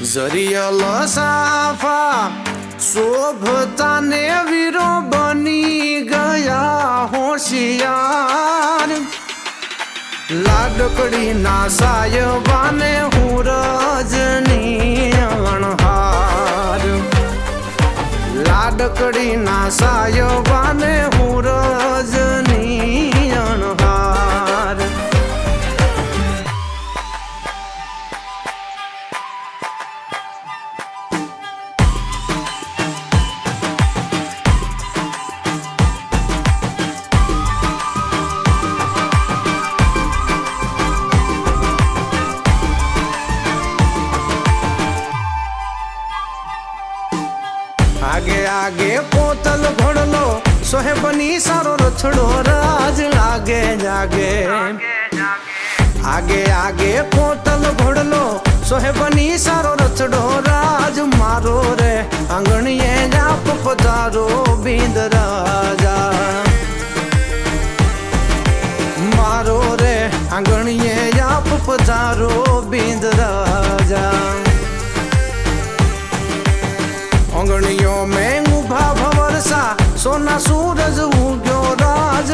जरियल साफा शोभता ने वीरो बनी गया होशियार लाडकड़ी ना सायबाने हूँ रजनी अणहार लाडकड़ी ना सायबाने हूँ रजनी अणहार आगे आगे पोतल घोड़लो सोहे बनी सारो रथड़ो राज आगे जागे आगे आगे पोतल घोड़लो सोहे बनी सारो रथड़ो राज मारो रे आंगणिये जाप पधारो बींद राजा मारो रे आंगणिये जाप पधारो बींद राजा आंगणियों में उभा भंवरसा सोना सूरज उग्यो राज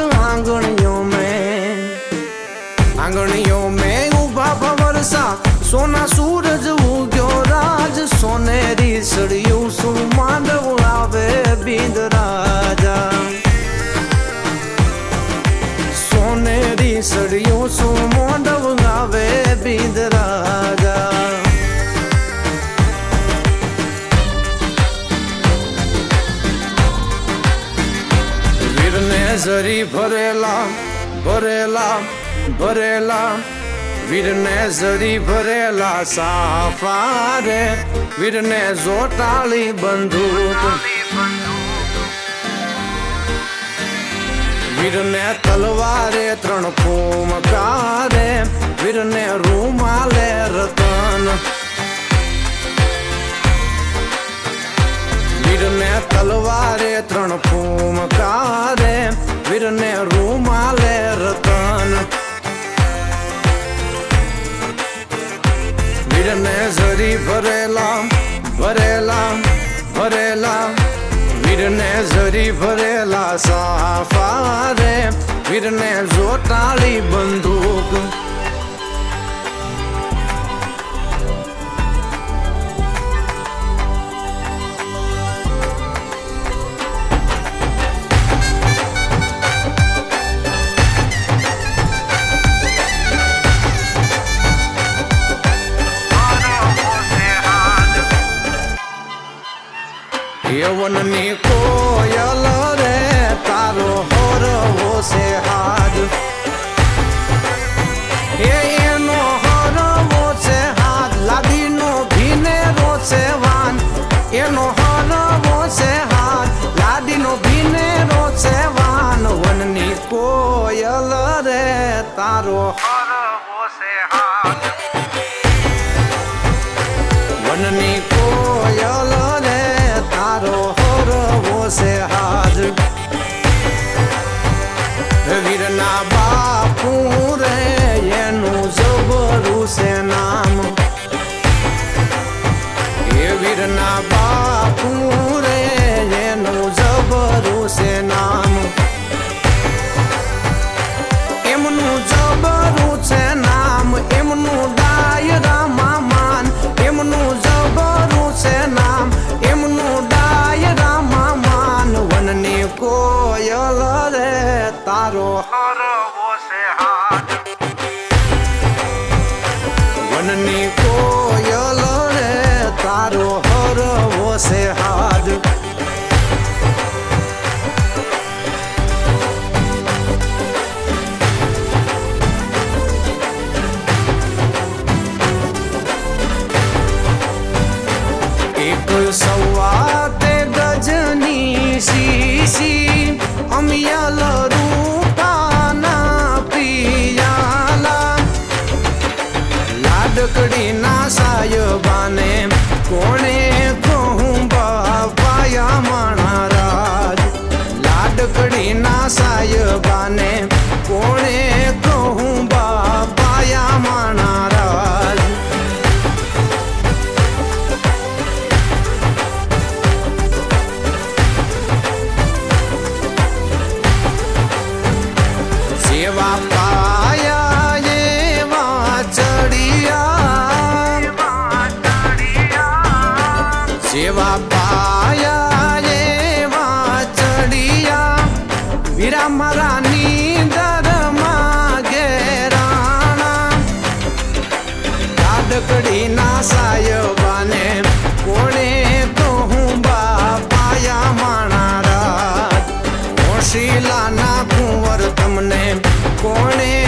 आंगणियों में उभा भंवरसा सोना सूरज उग्यो राज सोनेरी सड़ियों सु मांडव आवे बींद राजा सोनेरी सड़ियों सु मांडव आवे बींद राजा जरी भरेला भरेला भरेला वीर ने जरी भरेला साफा रे वीर ने जोटाली बंदूक वीर ने तलवारे त्रण फूमकारे वीर ने रूमाले रतन वीर ने तलवारे त्रण फूमकारे वीर ने रूमाले रतन वीर ने जरी भरेला भरेला भरेला वीर ने जरी भरेला साफा रे वीर ने जोटाली बंदूक यवननी कोयल रे तारो हरवो से हाथ एनो हरवो से हाथ लादीनो भीने रो से वान एनो हरवो से हाथ लादीनो भीने रो से वान वननी कोयल रे तारो हरवो से हाथ वननी कोयल रे तारो हरवो से हाथ वीरना बापू रे एनु जबरू से नाम ये वीरना बापू रे एनु जबरू से नाम एमनु जबरू से नाम एमनु डायरा मामान एमनु जबरू से नाम एमनु डायरा मामान वननी कोयल रे तारो हरवो લાડકડીના સાયબાને કોણે કહું બાપાયા માણા રાજ લાડકડીના સાયબાને કોણે કહું બાપાયા માણા રાજ સેવા પાયા એવા ચડિયા સેવા પાયા એવા ચડિયા વીરા મારાની દરમાં ઘેરાણા લાડકડીના સાયબાને કોણે કહું બાપાયા માણા રાજ ઓશીલાના કુંવર તમને કોણે